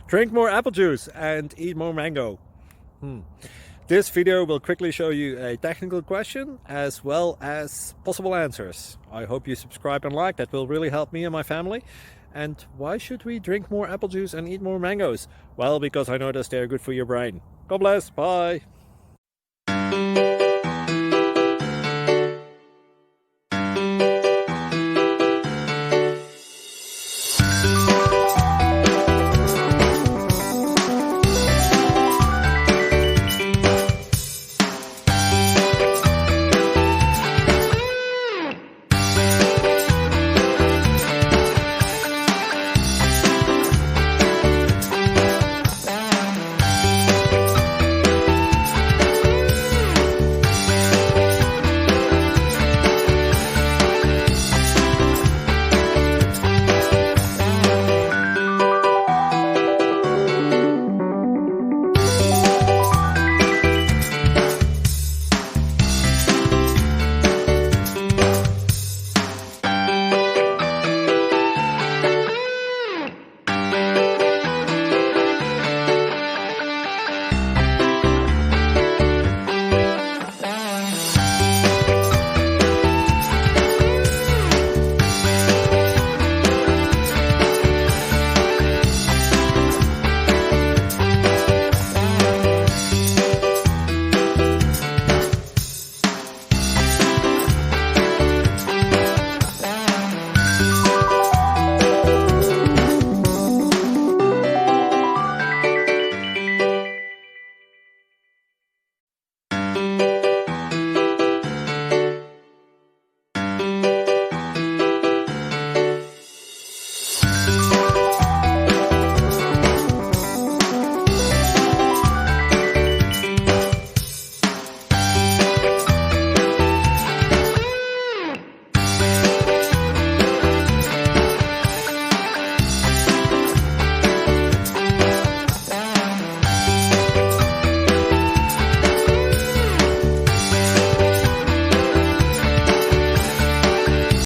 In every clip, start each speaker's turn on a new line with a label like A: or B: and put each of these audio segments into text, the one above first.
A: Drink more apple juice and eat more mango. This video will quickly show you a technical question as well as possible answers. I hope you subscribe and like, that will really help me and my family. And why should we drink more apple juice and eat more mangoes? Well, because I noticed they're good for your brain. God bless, bye!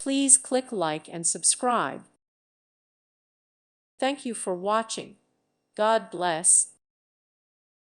B: Please click like and subscribe. Thank you for watching. God bless.